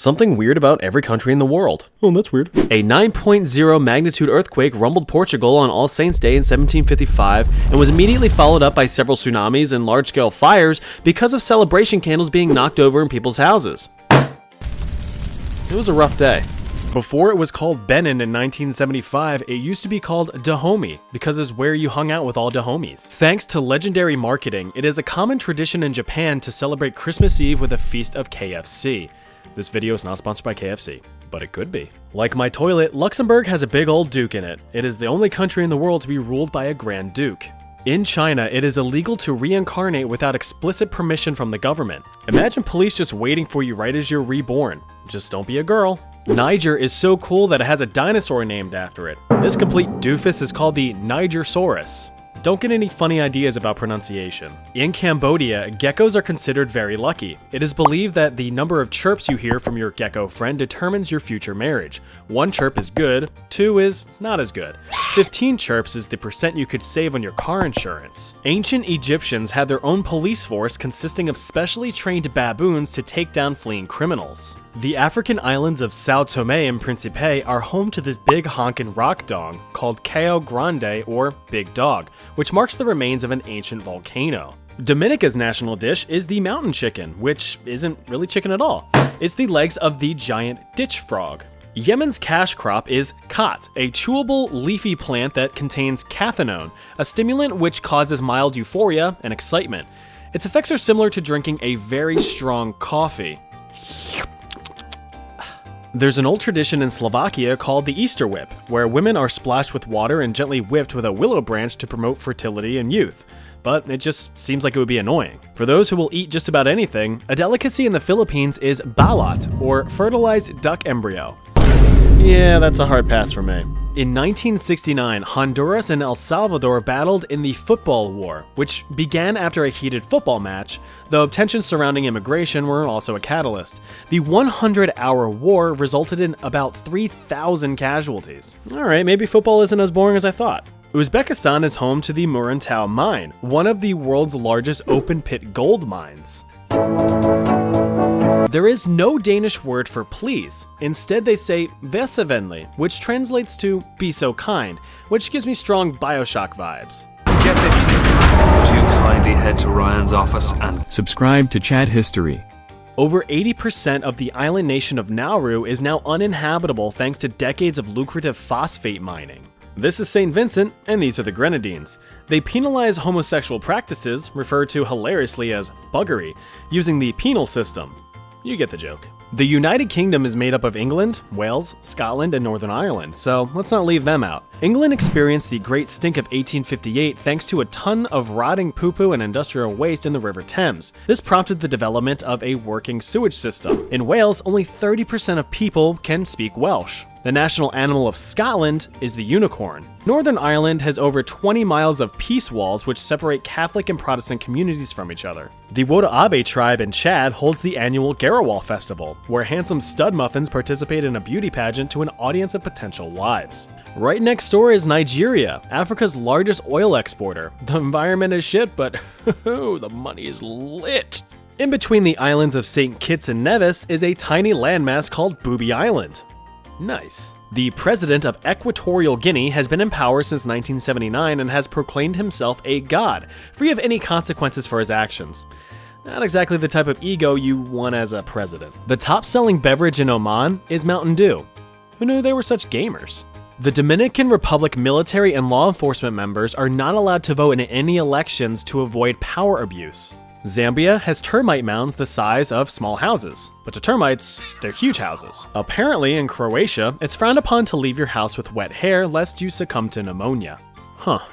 Something weird about every country in the world. Oh, that's weird. A 9.0 magnitude earthquake rumbled Portugal on All Saints' Day in 1755 and was immediately followed up by several tsunamis and large-scale fires because of celebration candles being knocked over in people's houses. It was a rough day. Before it was called Benin in 1975, it used to be called Dahomey because it's where you hung out with all the homies. Thanks to legendary marketing, it is a common tradition in Japan to celebrate Christmas Eve with a feast of KFC. This video is not sponsored by KFC, but it could be. Like my toilet, Luxembourg has a big old duke in it. It is the only country in the world to be ruled by a Grand Duke. In China, it is illegal to reincarnate without explicit permission from the government. Imagine police just waiting for you right as you're reborn. Just don't be a girl. Niger is so cool that it has a dinosaur named after it. This complete doofus is called the Nigersaurus. Don't get any funny ideas about pronunciation. In Cambodia, geckos are considered very lucky. It is believed that the number of chirps you hear from your gecko friend determines your future marriage. 1 chirp is good, 2 is not as good. 15 chirps is the percent you could save on your car insurance. Ancient Egyptians had their own police force consisting of specially trained baboons to take down fleeing criminals. The African islands of Sao Tome and Principe are home to this big honkin' rock dog called Cao Grande or Big Dog, which marks the remains of an ancient volcano. Dominica's national dish is the mountain chicken, which isn't really chicken at all. It's the legs of the giant ditch frog. Yemen's cash crop is khat, a chewable leafy plant that contains cathinone, a stimulant which causes mild euphoria and excitement. Its effects are similar to drinking a very strong coffee. There's an old tradition in Slovakia called the Easter whip, where women are splashed with water and gently whipped with a willow branch to promote fertility and youth. But it just seems like it would be annoying. For those who will eat just about anything, a delicacy in the Philippines is balat, or fertilized duck embryo. Yeah, that's a hard pass for me. In 1969, Honduras and El Salvador battled in the Football War, which began after a heated football match, though tensions surrounding immigration were also a catalyst. The 100-hour war resulted in about 3,000 casualties. Alright, maybe football isn't as boring as I thought. Uzbekistan is home to the Muruntau mine, one of the world's largest open-pit gold mines. There is no Danish word for please. Instead, they say "vær så venlig," which translates to "be so kind," which gives me strong Bioshock vibes. Get this, would you kindly head to Ryan's office and subscribe to Chat History. Over 80% of the island nation of Nauru is now uninhabitable thanks to decades of lucrative phosphate mining. This is St. Vincent, and these are the Grenadines. They penalize homosexual practices, referred to hilariously as buggery, using the penal system. You get the joke. The United Kingdom is made up of England, Wales, Scotland, and Northern Ireland, so let's not leave them out. England experienced the Great Stink of 1858 thanks to a ton of rotting poo-poo and industrial waste in the River Thames. This prompted the development of a working sewage system. In Wales, only 30% of people can speak Welsh. The national animal of Scotland is the unicorn. Northern Ireland has over 20 miles of peace walls which separate Catholic and Protestant communities from each other. The Wodo-Abe tribe in Chad holds the annual Garawal Festival, where handsome stud muffins participate in a beauty pageant to an audience of potential wives. Right next door is Nigeria, Africa's largest oil exporter. The environment is shit, but the money is lit. In between the islands of St. Kitts and Nevis is a tiny landmass called Booby Island. Nice. The president of Equatorial Guinea has been in power since 1979 and has proclaimed himself a god, free of any consequences for his actions. Not exactly the type of ego you want as a president. The top-selling beverage in Oman is Mountain Dew. Who knew they were such gamers? The Dominican Republic military and law enforcement members are not allowed to vote in any elections to avoid power abuse. Zambia has termite mounds the size of small houses, but to termites, they're huge houses. Apparently in Croatia, it's frowned upon to leave your house with wet hair lest you succumb to pneumonia.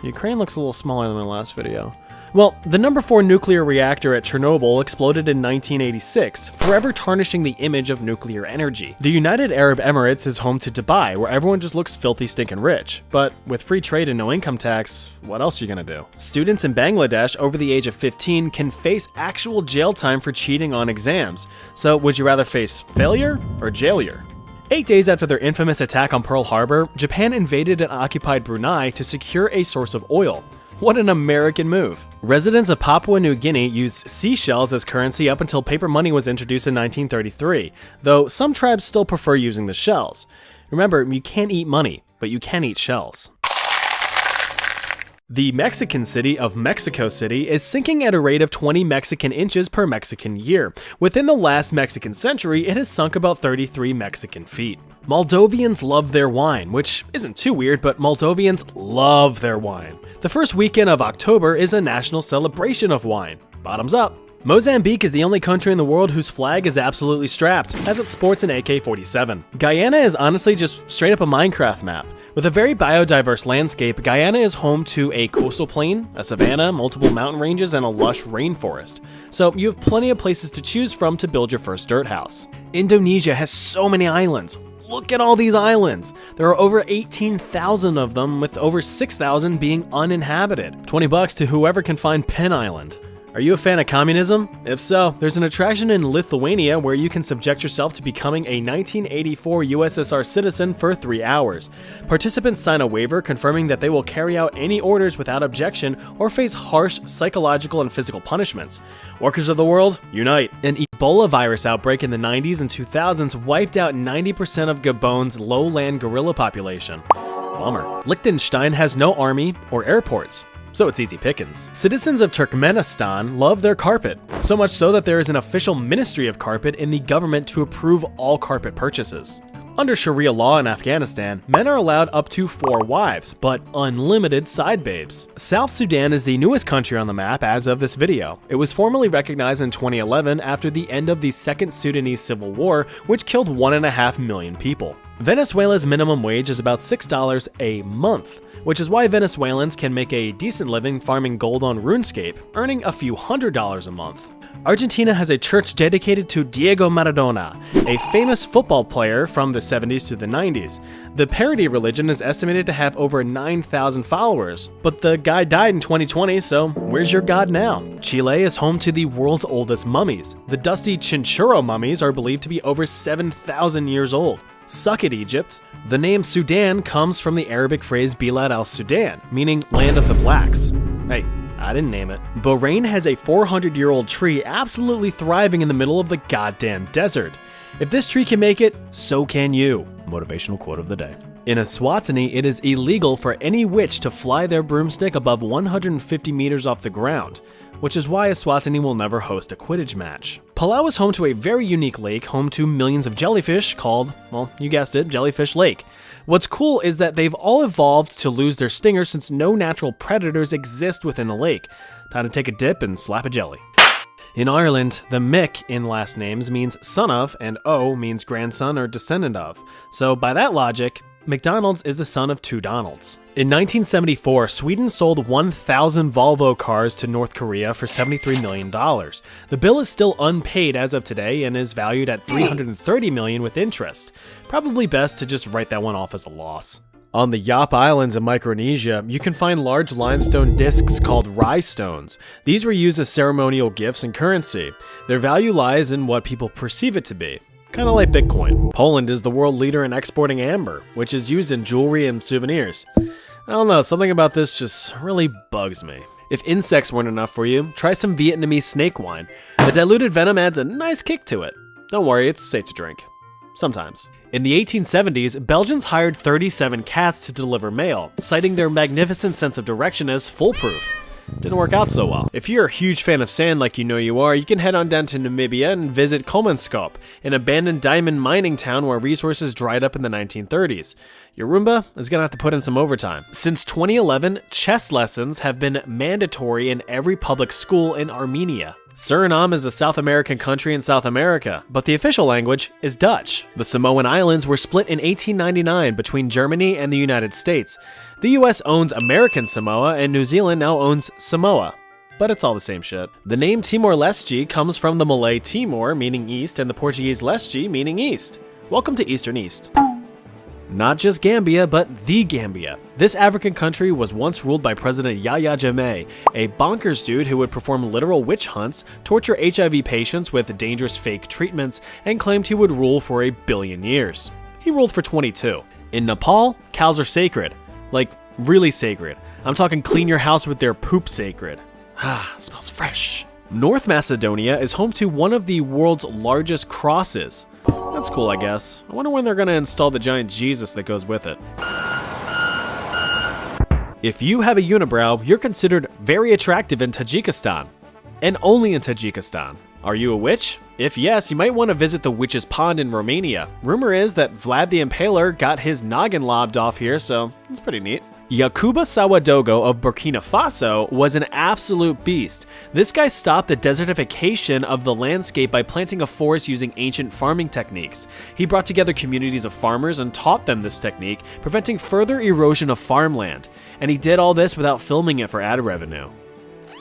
Ukraine looks a little smaller than my last video. Well, the number 4 nuclear reactor at Chernobyl exploded in 1986, forever tarnishing the image of nuclear energy. The United Arab Emirates is home to Dubai, where everyone just looks filthy stinking rich. But with free trade and no income tax, what else are you gonna do? Students in Bangladesh over the age of 15 can face actual jail time for cheating on exams. So would you rather face failure or jailure? 8 days after their infamous attack on Pearl Harbor, Japan invaded and occupied Brunei to secure a source of oil. What an American move. Residents of Papua New Guinea used seashells as currency up until paper money was introduced in 1933, though some tribes still prefer using the shells. Remember, you can't eat money, but you can eat shells. The Mexican city of Mexico City is sinking at a rate of 20 Mexican inches per Mexican year. Within the last Mexican century, it has sunk about 33 Mexican feet. Moldovians love their wine, which isn't too weird, but Moldovians love their wine. The first weekend of October is a national celebration of wine. Bottoms up. Mozambique is the only country in the world whose flag is absolutely strapped, as it sports an AK-47. Guyana is honestly just straight up a Minecraft map. With a very biodiverse landscape, Guyana is home to a coastal plain, a savanna, multiple mountain ranges, and a lush rainforest. So you have plenty of places to choose from to build your first dirt house. Indonesia has so many islands. Look at all these islands. There are over 18,000 of them, with over 6,000 being uninhabited. $20 to whoever can find Penn Island. Are you a fan of communism? If so, there's an attraction in Lithuania where you can subject yourself to becoming a 1984 USSR citizen for 3 hours. Participants sign a waiver confirming that they will carry out any orders without objection or face harsh psychological and physical punishments. Workers of the world, unite! An Ebola virus outbreak in the 90s and 2000s wiped out 90% of Gabon's lowland gorilla population. Bummer. Liechtenstein has no army or airports, so it's easy pickings. Citizens of Turkmenistan love their carpet, so much so that there is an official ministry of carpet in the government to approve all carpet purchases. Under Sharia law in Afghanistan, men are allowed up to 4 wives, but unlimited side babes. South Sudan is the newest country on the map as of this video. It was formally recognized in 2011 after the end of the Second Sudanese Civil War, which killed 1.5 million people. Venezuela's minimum wage is about $6 a month, which is why Venezuelans can make a decent living farming gold on RuneScape, earning a few $100s a month. Argentina has a church dedicated to Diego Maradona, a famous football player from the 70s to the 90s. The parody religion is estimated to have over 9,000 followers, but the guy died in 2020, so where's your god now? Chile is home to the world's oldest mummies. The dusty Chinchorro mummies are believed to be over 7,000 years old. Suck it, Egypt. The name Sudan comes from the Arabic phrase Bilad al-Sudan, meaning land of the blacks. Hey, I didn't name it. Bahrain has a 400-year-old tree absolutely thriving in the middle of the goddamn desert. If this tree can make it, so can you. Motivational quote of the day. In Eswatini, it is illegal for any witch to fly their broomstick above 150 meters off the ground, which is why Eswatini will never host a Quidditch match. Palau is home to a very unique lake, home to millions of jellyfish called, well, you guessed it, Jellyfish Lake. What's cool is that they've all evolved to lose their stingers since no natural predators exist within the lake. Time to take a dip and slap a jelly. In Ireland, the Mick in last names means son of, and O means grandson or descendant of. So by that logic, McDonald's is the son of 2 Donalds. In 1974, Sweden sold 1,000 Volvo cars to North Korea for $73 million. The bill is still unpaid as of today and is valued at $330 million with interest. Probably best to just write that one off as a loss. On the Yap Islands in Micronesia, you can find large limestone discs called rye stones. These were used as ceremonial gifts and currency. Their value lies in what people perceive it to be. Kind of like Bitcoin. Poland is the world leader in exporting amber, which is used in jewelry and souvenirs. I don't know, something about this just really bugs me. If insects weren't enough for you, try some Vietnamese snake wine. The diluted venom adds a nice kick to it. Don't worry, it's safe to drink. Sometimes. In the 1870s, Belgians hired 37 cats to deliver mail, citing their magnificent sense of direction as foolproof. Didn't work out so well. If you're a huge fan of sand like you know you are, you can head on down to Namibia and visit Kolmanskop, an abandoned diamond mining town where resources dried up in the 1930s. Your Roomba is gonna have to put in some overtime. Since 2011, chess lessons have been mandatory in every public school in Armenia. Suriname is a South American country in South America, but the official language is Dutch. The Samoan Islands were split in 1899 between Germany and the United States. The US owns American Samoa, and New Zealand now owns Samoa. But it's all the same shit. The name Timor-Leste comes from the Malay Timor, meaning east, and the Portuguese Leste, meaning east. Welcome to Eastern East. Not just Gambia, but the Gambia. This African country was once ruled by President Yahya Jammeh, a bonkers dude who would perform literal witch hunts, torture HIV patients with dangerous fake treatments, and claimed he would rule for 1 billion years. He ruled for 22. In Nepal, cows are sacred. Like, Really sacred. I'm talking clean your house with their poop sacred. Ah, smells fresh. North Macedonia is home to one of the world's largest crosses. That's cool, I guess. I wonder when they're gonna install the giant Jesus that goes with it. If you have a unibrow, you're considered very attractive in Tajikistan. And only in Tajikistan. Are you a witch? If yes, you might want to visit the Witch's Pond in Romania. Rumor is that Vlad the Impaler got his noggin lobbed off here, so it's pretty neat. Yakuba Sawadogo of Burkina Faso was an absolute beast. This guy stopped the desertification of the landscape by planting a forest using ancient farming techniques. He brought together communities of farmers and taught them this technique, preventing further erosion of farmland. And he did all this without filming it for ad revenue.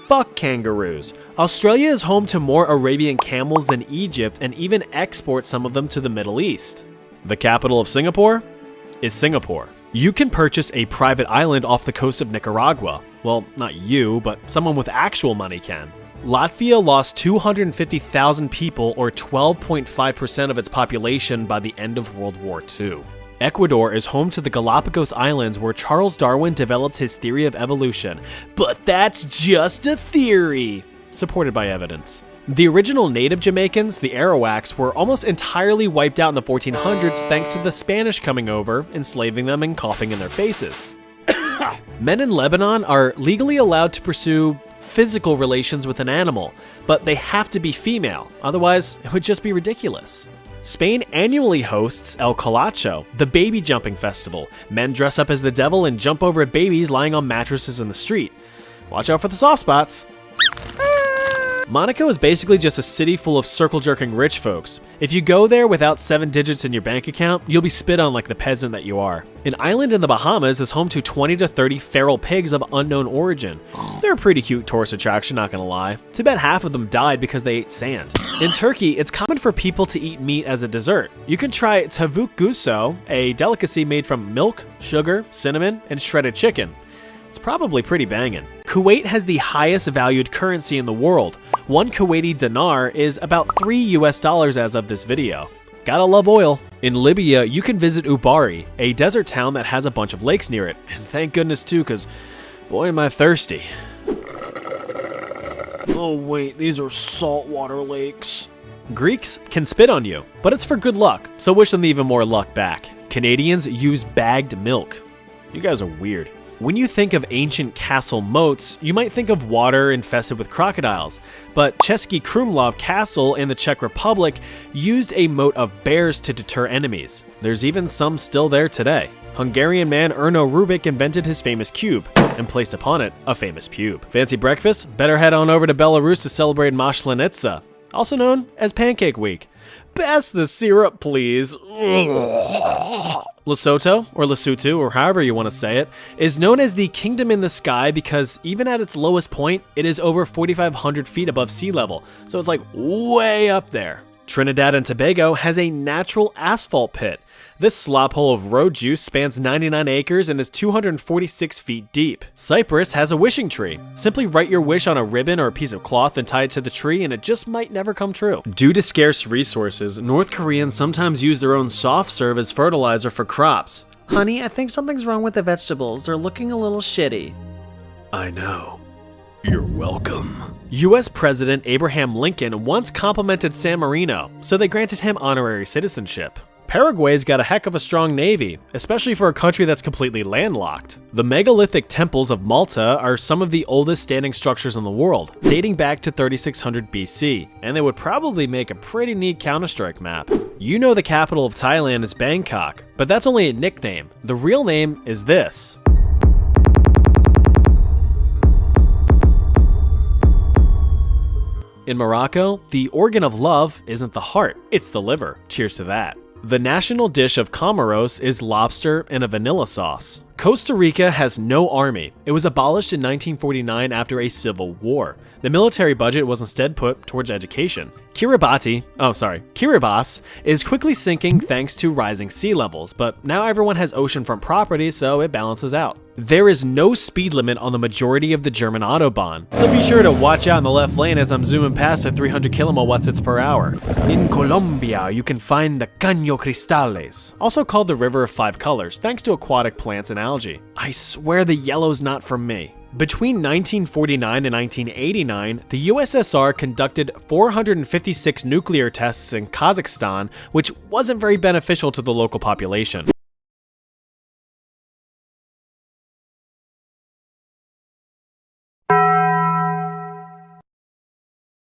Fuck kangaroos. Australia is home to more Arabian camels than Egypt and even exports some of them to the Middle East. The capital of Singapore is Singapore. You can purchase a private island off the coast of Nicaragua. Well, not you, but someone with actual money can. Latvia lost 250,000 people, or 12.5% of its population, by the end of World War II. Ecuador is home to the Galapagos Islands, where Charles Darwin developed his theory of evolution. But that's just a theory! Supported by evidence. The original native Jamaicans, the Arawaks, were almost entirely wiped out in the 1400s thanks to the Spanish coming over, enslaving them and coughing in their faces. Men in Lebanon are legally allowed to pursue physical relations with an animal, but they have to be female, otherwise it would just be ridiculous. Spain annually hosts El Colacho, the baby jumping festival. Men dress up as the devil and jump over babies lying on mattresses in the street. Watch out for the soft spots. Monaco is basically just a city full of circle-jerking rich folks. If you go there without 7 digits in your bank account, you'll be spit on like the peasant that you are. An island in the Bahamas is home to 20 to 30 feral pigs of unknown origin. They're a pretty cute tourist attraction, not gonna lie. Too bad half of them died because they ate sand. In Turkey, it's common for people to eat meat as a dessert. You can try tavuk guso, a delicacy made from milk, sugar, cinnamon, and shredded chicken. It's probably pretty banging. Kuwait has the highest valued currency in the world. One Kuwaiti dinar is about $3 as of this video. Gotta love oil. In Libya, you can visit Ubari, a desert town that has a bunch of lakes near it. And thank goodness too, cause boy am I thirsty. Oh wait, these are saltwater lakes. Greeks can spit on you, but it's for good luck, so wish them even more luck back. Canadians use bagged milk. You guys are weird. When you think of ancient castle moats, you might think of water infested with crocodiles, but Český Krumlov Castle in the Czech Republic used a moat of bears to deter enemies. There's even some still there today. Hungarian man Erno Rubik invented his famous cube, and placed upon it a famous pube. Fancy breakfast? Better head on over to Belarus to celebrate Maslenitsa, also known as Pancake Week. Pass the syrup, please. Lesotho, or Lesotho, or however you want to say it, is known as the Kingdom in the Sky because even at its lowest point, it is over 4,500 feet above sea level, so it's like way up there. Trinidad and Tobago has a natural asphalt pit. This slop hole of road juice spans 99 acres and is 246 feet deep. Cyprus has a wishing tree. Simply write your wish on a ribbon or a piece of cloth and tie it to the tree and it just might never come true. Due to scarce resources, North Koreans sometimes use their own soft serve as fertilizer for crops. Honey, I think something's wrong with the vegetables. They're looking a little shitty. I know. You're welcome. US President Abraham Lincoln once complimented San Marino, so they granted him honorary citizenship. Paraguay's got a heck of a strong navy, especially for a country that's completely landlocked. The megalithic temples of Malta are some of the oldest standing structures in the world, dating back to 3600 BC, and they would probably make a pretty neat Counter-Strike map. You know the capital of Thailand is Bangkok, but that's only a nickname. The real name is this. In Morocco, the organ of love isn't the heart, it's the liver. Cheers to that. The national dish of Comoros is lobster and a vanilla sauce. Costa Rica has no army. It was abolished in 1949 after a civil war. The military budget was instead put towards education. Kiribati is quickly sinking thanks to rising sea levels, but now everyone has oceanfront property, so it balances out. There is no speed limit on the majority of the German Autobahn, so be sure to watch out in the left lane as I'm zooming past at 300 kilowatts per hour. In Colombia, you can find the Caño Cristales, also called the River of Five Colors, thanks to aquatic plants and algae. I swear the yellow's not from me. Between 1949 and 1989, the USSR conducted 456 nuclear tests in Kazakhstan, which wasn't very beneficial to the local population.